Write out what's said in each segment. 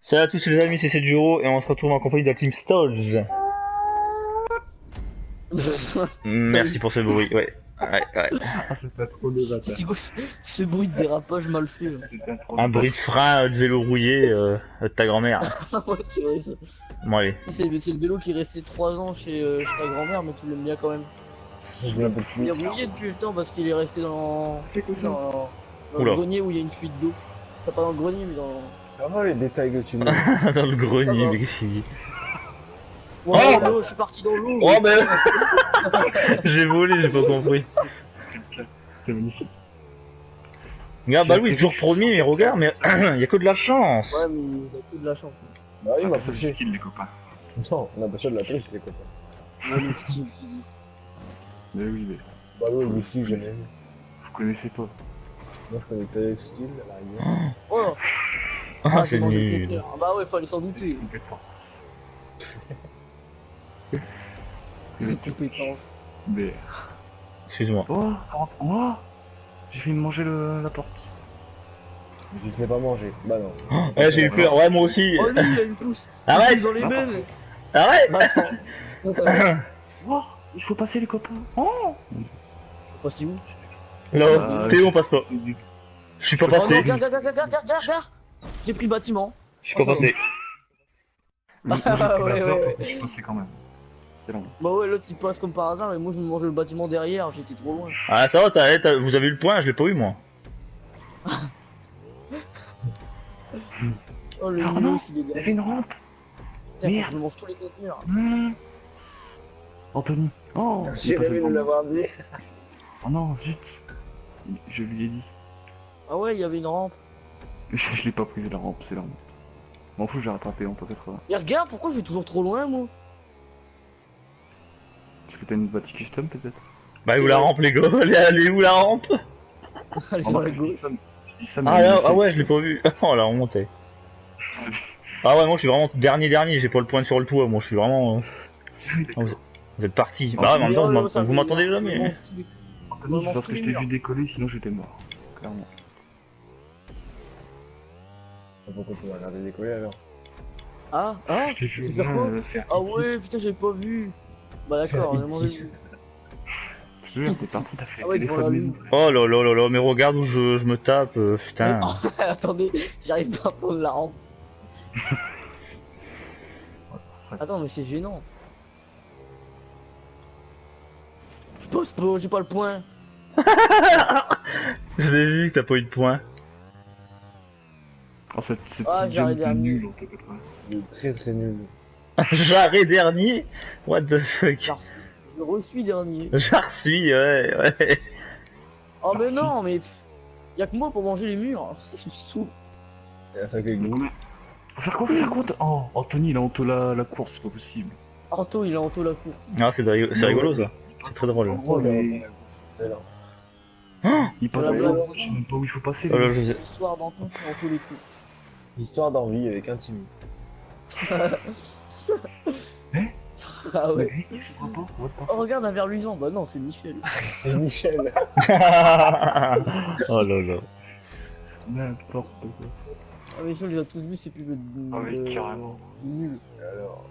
Salut à tous les amis, c'est Duro et on se retrouve en compagnie de la team Stalls. Merci pour ce bruit, ouais. Ah, c'est pas trop le bâtard. C'est quoi ce bruit de dérapage mal fait là? Un bruit de frein de vélo rouillé de ta grand-mère. Ouais, c'est vrai ça. Ouais. C'est le vélo qui est resté 3 ans chez ta grand-mère, mais tu l'aimes bien quand même. Je l'appelle plus. Il est rouillé depuis le temps parce qu'il est resté dans, C'est quoi ça? dans le Oula. grenier où il y a une fuite d'eau. Enfin, pas dans le grenier, mais dans. Ça va les détails que tu mets. Dans le grenier, Ça va. mais qu'est-ce qu'il dit? Ouais, Oh l'eau, je suis parti dans l'eau. Oh mais j'ai volé, j'ai pas compris. C'était magnifique. Regarde, bah oui, toujours premier, mais regarde, mais y a que de la chance. Ouais, mais il a que de la chance. Bah oui, Ah, m'a ça touché. c'est skill les copains. Non, on a pas ça de la triche les copains. Ouais, le style. Mais oui, mais Bah oui, le skill jamais vu. vous connaissez pas. Moi je connais Tadek skill à la rigueur. Oh là. Ah, j'ai c'est mangé le nul. coquillard. Ah bah ouais, fallait s'en douter. Compétence. Les compétences. Mais. Excuse-moi. Oh, oh, j'ai fait manger la porte. Mais tu te l'ai pas mangé. Bah non. Ouais, j'ai eu peur, ouais, moi aussi. Oh lui, il a une pousse. Arrête. Une pousse dans les belles. Arrête. Attends. Oh, il faut passer les copains. Oh. Faut passer où? Là, Théo, on passe pas. Je suis pas Oh non, passé. regarde. J'ai pris bâtiment. Je suis pas passé. Ah ouais. Je pensais quand même. C'est long. Bah ouais, l'autre il passe comme par hasard, mais moi je me mangeais le bâtiment derrière, j'étais trop loin. Ah, ça va, vous avez eu le point, je l'ai pas eu moi. Oh le Oh minot, non, il est il y avait derrière. une rampe. Putain, faut que merde. je me mange tous les conteneurs. Anthony. Oh, il est J'ai passé rêvé de devant moi. l'avoir dit. Oh non, vite. Je lui ai dit. Ah ouais, il y avait une rampe. Je l'ai pas prise la rampe, c'est la rampe. M'en fous, j'ai rattrapé en top 80. Mais regarde, pourquoi je vais toujours trop loin moi? Parce que t'as une bâtie custom peut-être. Bah, où la rampe, les gars? Elle est où la rampe? Allez, sur la gauche. Je dis ça, Ah, là, mais ah ouais, je l'ai pas vu. Oh, la honte. c'est- Ah ouais, moi je suis vraiment dernier, j'ai pas le point sur le toit, moi je suis vraiment... Ah, vous êtes partis. Bah ouais, mais en même temps, vous m'entendez jamais. Hein. Anthony, c'est parce que je t'ai vu décoller, sinon j'étais mort. Clairement. Pourquoi tu m'as regardé décoller alors? Ah, Je t'ai vu tu fais quoi? faire Ah pitié. ouais, putain, j'avais pas vu. Bah d'accord, j'ai mangé. Je te jure, t'es parti, t'as fait Ah ouais, devant la téléphone lune. maison. Oh là là là là, mais regarde où je me tape, putain. Attendez, j'arrive pas à prendre la rampe. Ça- Attends, mais c'est gênant. Je passe pas, j'ai pas le point. Je l'ai vu que t'as pas eu de point. Oh, cette Ah, petite j'arrive jump est dernier. nulle en top 80. Il est très très nul. J'arrête dernier. What the fuck. Je reçuis dernier. J'en suis, ouais. Oh mais non, mais y'a que moi pour manger les murs. C'est sous. Il y a ça avec les Non, goûts. mais- Faut faire quoi Oh, Anthony, il a honte la course, c'est pas possible. Anto, il a Anto la course. Ah, c'est rigolo ça. C'est très drôle. Oh, mais... C'est là. Il passe la devant blague. moi, je sais même pas où il faut passer. Oh là, lui. je sais. L'histoire d'Anto sur Anto les courses. Histoire d'envie avec un Timmy. Ah ouais. Mais, je vois pas, what the Oh regarde un verre luisant. Bah non, c'est Michel. C'est Michel. Oh là là. N'importe quoi. Ah mais ça on les a tous vus, c'est plus de... Ah oui, carrément. Nul. Alors.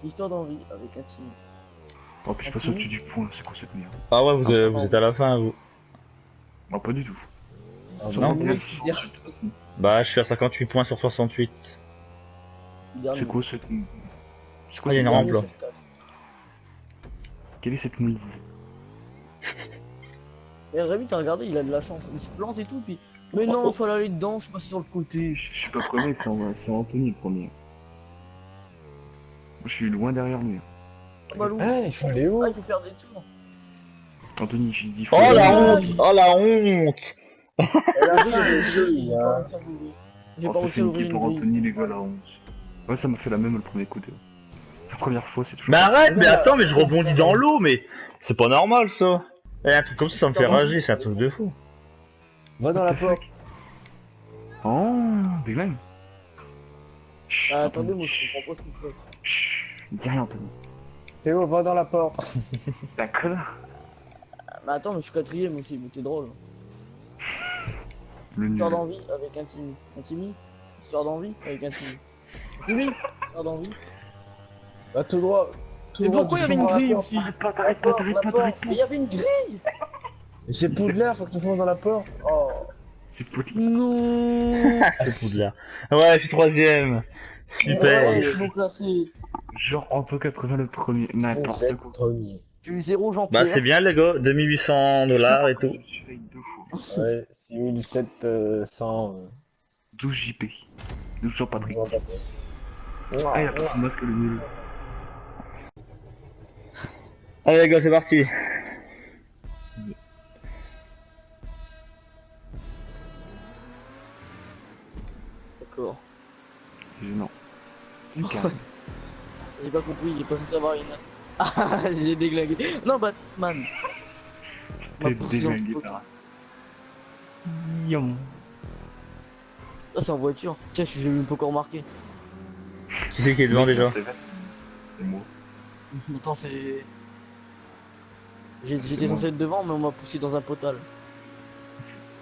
Histoire d'envie avec un team. Oh, puis je passe au-dessus du point, c'est quoi cette merde? Ah ouais, vous êtes à la fin, vous. Non, pas du tout. Ah, non. 69, Bah, je suis à 58 points sur 68. c'est quoi cette... C'est quoi Ah, il y a cette... une rampe là. Quelle est cette mouise? Et Rémi, t'as regardé, il a de la chance. Il se plante et tout, puis. Mais non, il fallait aller dedans, je suis passé sur le côté. Je suis pas premier, c'est Anthony le premier. Moi, je suis loin derrière lui. Ah bah loup. Ah, il faut aller où? Ah, il faut faire des tours. Anthony, j'ai dit... Oh la honte. Oh la honte. Elle a Putain, vu j'ai les pas filles, réussi à l'ouvrir. J'ai Oh, pas ça réussi fait à une ouvrir pour une grille. Anthony, les gars, la honte. Ouais, ça m'a fait la même le premier coup. La première fois, c'est toujours... Mais arrête, mais attends, mais je rebondis dans l'eau, mais c'est pas normal ça. Et un truc comme ça me fait rager, c'est un truc de fou. Va dans la porte. Oh, déglingue. Chut, Ah, attendez, Anthony, moi je chut, comprends pas ce qu'il fait. chut. Dis rien, Anthony. Théo, va dans la porte. D'accord. Ah, mais attends, mais je suis quatrième aussi, mais t'es drôle. Le nul. Histoire d'envie avec un Timmy. Un Timmy? Histoire d'envie avec un petit. Oui, histoire d'envie. Bah, tout droit. Tout Mais droit, pourquoi il y tu avait une fonces dans la grille porte. aussi? T'arrêtes pas. Mais il y avait une grille. Mais c'est Poudlard, faut que tu fonces dans la porte. Oh. C'est poli. Non. C'est Poudlard. Ouais, je suis troisième. Super. Ouais, je suis bon classé. Genre Anto 80 le premier. Vous N'importe êtes quoi. premier. J'ai eu 0 Bah, Jean-Pierre. c'est bien, les gars. 2800$ et tout. Je fais 2 fois. Ouais, 6700. 12 JP. 12 Jean-Patrick. Mouah, Ah, il a pas son masque le nul. Allez, les gars, c'est parti. D'accord. C'est gênant. C'est carré. J'ai pas compris, j'ai pas censé avoir une. Ah, j'ai déglingué. Non, Batman. T'es m'a poussé dans le déglingué poteau. par là. Yon. Ça, c'est en voiture. Tiens, j'ai même pas encore remarqué. Qui c'est qui est devant déjà? C'est moi. Attends, c'est. J'étais censé être devant, mais on m'a poussé dans un potal.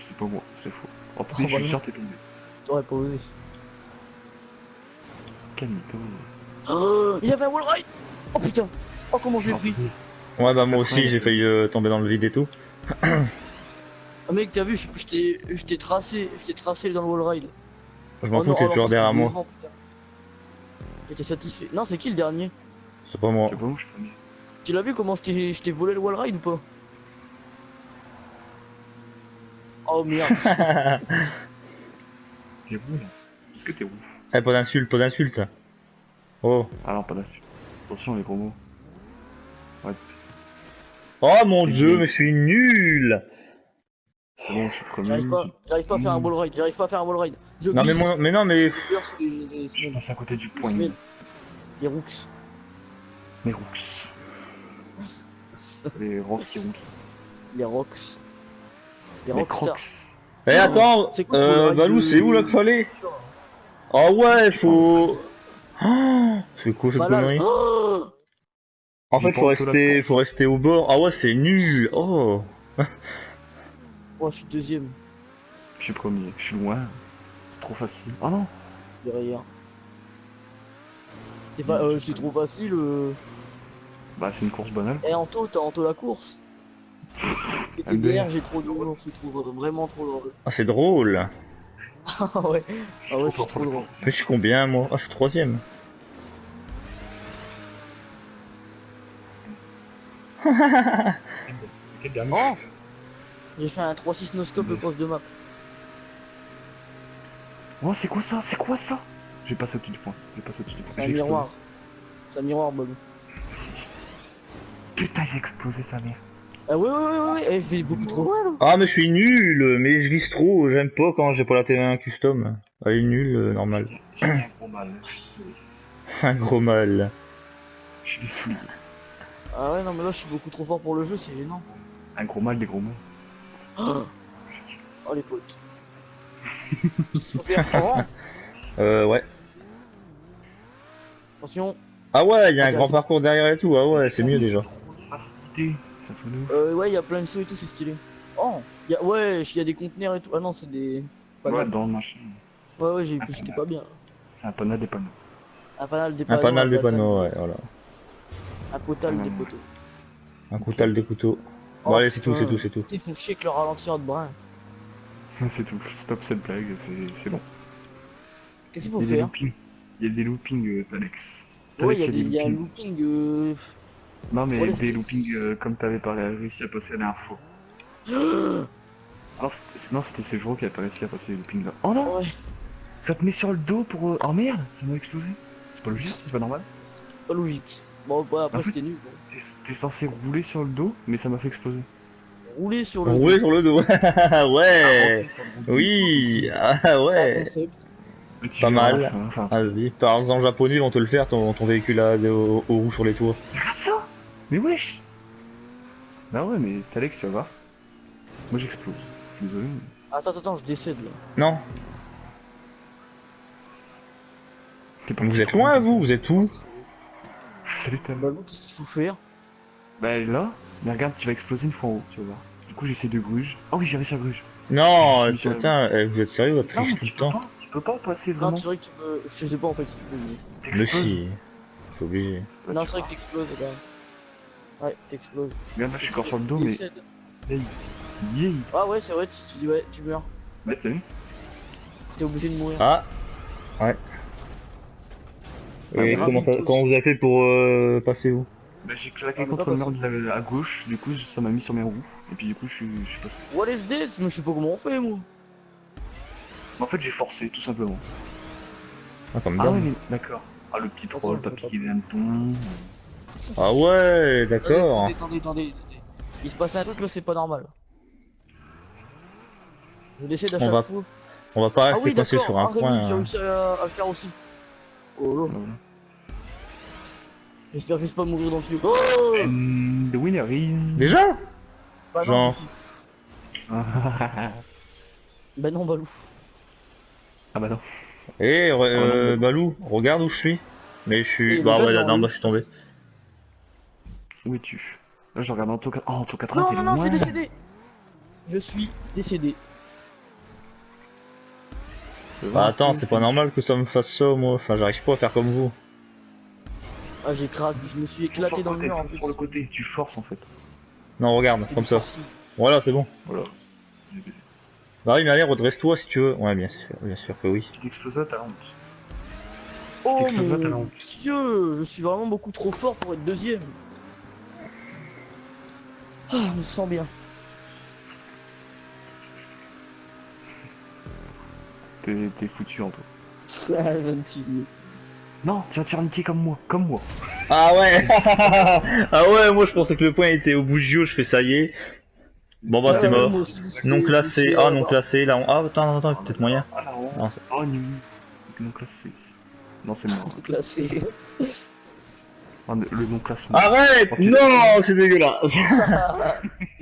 C'est pas moi, c'est faux. En tout Oh, cas, je bah suis non. sûr t'es tombé. T'aurais pas osé. Calme-toi. Oh, il y avait un wallride. Oh putain. Oh, comment je l'ai pris. Ouais, bah, moi aussi, j'ai failli tomber dans le vide et tout. Ah, mec, t'as vu, je t'ai tracé dans le wallride. Je m'en Oh fous, non, t'es alors toujours ça, derrière c'était moi. devant, putain. J'étais satisfait. Non, c'est qui le dernier? C'est pas moi. C'est pas où je suis premier. Tu l'as vu comment je t'ai volé le wallride ou pas? Oh merde. T'es où là? Est-ce que t'es où? Eh, pas d'insulte, pas d'insulte. Oh. Ah non, pas d'insulte. Attention les gros mots. Ouais, Oh mon dieu, mais je suis nul. c'est bon, je suis premier. J'arrive pas à faire un wallride. J'arrive pas à faire un wallride. Je Non, mais glisse. moi, mais non, mais. J'ai peur, c'est des Je semaines. passe à côté du Des point. semaines. Les rooks. Les rooks. Les rocks qui roulent. Les rocks. Les Les rockstars. crocs. Eh, attends, C'est quoi ce wallride Balou, de- c'est où là qu'il fallait? Ah ouais, faut. Oh, c'est quoi cette Bah là, connerie? oh En J'ai fait, pas faut envie de la rester, course. faut rester au bord. Ah ouais, c'est nul. Oh. Oh, je suis deuxième. Je suis premier. Je suis loin. C'est trop facile. Oh non. Derrière. C'est trop facile. Bah c'est une course banale. Eh, Anto, t'as Anto la course. Et MDR. derrière, j'ai trop de lourd. Je trouve vraiment trop drôle. Ah, c'est drôle. Ah ouais. Ah ouais, je suis trop drôle. Mais je suis combien, moi? Ah, je suis troisième. C'est quel dernier? Oh J'ai fait un 3-6 no-scope le poste de map. Oh c'est quoi ça? C'est quoi ça? J'ai passé au-dessus du point. C'est un miroir. C'est un miroir, Balou. Putain j'ai explosé sa mère. Ah ouais. Elle fait beaucoup trop mal. Ah, mais je suis nul. Mais je glisse trop. J'aime pas quand j'ai pas la TV1 custom. Elle est nulle, normal. J'ai dit un gros mal. Un gros mal. Je suis désolé. Ah ouais, non, mais là, je suis beaucoup trop fort pour le jeu, c'est gênant. Un gros mal, des gros mots. Oh, les potes. Faut faire Ouais. Attention. Ah ouais, il y a un Attends, grand parcours derrière et tout. Ah ouais, c'est mieux déjà. Trop de facilité. Ça fait nous. Ouais, il y a plein de sauts et tout, c'est stylé. Oh, ouais, il y a des conteneurs et tout. Ah non, c'est des. Ouais, panneaux. dans le machin. Ouais, j'étais pas bien. C'est un panneau des panneaux. Un panel des Un panneaux. panel de platane. panneaux, ouais, voilà. Un potal des poteaux. Un coutal des couteaux. Oh, Bon, allez, c'est tout, putain. c'est tout, c'est tout. Tu sais, ils font chier avec leur ralentisseur de brin. C'est tout. Stop cette blague, c'est long. Qu'est-ce qu'il faut Il y a des faire? loopings. Il y a des loopings, Alex. Ouais, Alex, il y a un loopings. looping. Non, mais Ouais, des c'est- loopings comme t'avais pas réussi à passer la dernière fois. Non, c'était Séjour qui a pas réussi à passer les loopings là. Oh non! Ouais. Ça te met sur le dos pour. Oh merde! Ça m'a explosé. C'est pas logique, c'est pas normal. Pas logique. Bon, bah, après, En fait- c'était nul. Bon. T'es censé rouler sur le dos, mais ça m'a fait exploser. Rouler sur le. Rouler sur le dos. Ouais. Avancer sur le dos. Oui. Ah C'est un ouais. concept. Mais tu Pas verras à la mal. fin, enfin. Vas-y. Par exemple, japonais, ils vont te le faire, ton véhicule au roue sur les toits. Regarde ça! Mais wesh! Bah ouais, mais Alex, tu vas voir. Moi j'explose. Je suis désolé. Mais... Attends, je décède là. Non. T'es pas Vous êtes loin, vous êtes où? Salut Tam. Balou, qu'est-ce qu'il faut faire? Bah là, mais regarde, tu vas exploser une fois en haut, tu vas voir. Du coup, j'essaie de gruge. Oh oui, j'ai réussi à gruge. Non, Je suis sur- putain, vous êtes sérieux, vous Non, triche mais tout tu le peux temps. pas, tu Tu peux pas passer Non, vraiment. c'est vrai que tu peux. Je sais pas en fait si tu peux. Le T'exploses. si. C'est obligé. Non, c'est vrai que t'exploses là. Ouais, t'exploses. Regarde là, je suis encore sur le dos, Tu mais. décèdes. Hey. Yeah. Ah ouais, c'est vrai, tu dis ouais, tu meurs. Là, t'as vu? T'es obligé de mourir. Ah. Ouais. Et Ah, comment vous avez fait pour passer où? Bah, j'ai claqué Ah, mais contre pas le mur à gauche, du coup, ça m'a mis sur mes roues. Et puis, du coup, je suis passé. What is this? Mais je sais pas comment on fait, moi. En fait, j'ai forcé, tout simplement. Ah, comme Ah d'hab. ouais, mais d'accord. Ah, le petit troll, Attends, pas je piqué des hannetons. Ah ouais, d'accord. Attendez. Il se passe un truc là, c'est pas normal. Je décède à On chaque va- fois. On va pas Ah rester oui, coincé d'accord. sur un Ah, point. oui, j'ai réussi à le faire aussi. Oh là. Voilà. J'espère juste pas mourir dans le tuyau. Oh And the winner is. Déjà? Bah non, Genre. du coup. Ah Bah non, Balou. bah non. Eh, non. Balou, regarde où je suis. Mais je suis. Et Bah le ouais, gars, non, il est bah en je suis tombé. Où es-tu? Là, je regarde en taux 80. Oh, en taux 80, Non, t'es non, non, je suis loin. décédé. Je suis décédé. Bah attends, c'est pas normal que ça me fasse ça, moi. Enfin, j'arrive pas à faire comme vous. Ah, j'ai craqué, je me suis éclaté dans le mur en fait. Sur le côté, tu forces en fait. Non, regarde, C'est comme du ça. forcing. Voilà, c'est bon. Voilà. Bah oui, mais allez, redresse-toi si tu veux. Ouais, bien sûr que oui. Si t'exploses là, t'as honte. Oh t'exploses là, t'as la mon honte. dieu, je suis vraiment beaucoup trop fort pour être deuxième. Ah, je me sens bien. T'es foutu en toi. Ah, 26 000. Non, tu vas te faire niquer comme moi. Comme moi. Ah ouais. Ah ouais, moi je pensais que le point était au bout du jeu, je fais ça y est. Bon bah c'est mort. Moi aussi, je me suis Non fait- classé, je me suis, ah non classé, là on... Ah attends, peut-être moyen. Ah la honte. Non, Oh, nul. Non classé. Non, c'est mort. classé. Ah, le non classement. Arrête. Ok. Non, c'est dégueulasse.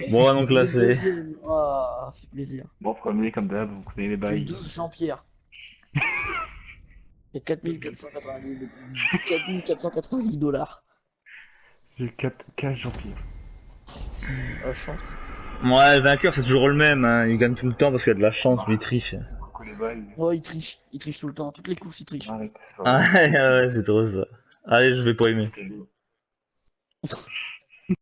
Bon, non Vous êtes classé. deuxième. Ah, ça fait plaisir. Bon, premier comme d'hab, vous connaissez les J'ai bails. 12 Jean-Pierre. Et 4490 dollars. J'ai 4 cash Jean-Pierre. La chance. Ouais, le vainqueur c'est toujours le même, hein. Il gagne tout le temps parce qu'il a de la chance, lui il triche. Pourquoi les bails? Oh, il triche tout le temps. Toutes les courses, il triche. Arrête. Ah ouais, c'est trop ça. Allez, je vais pas aimer. C'était beau.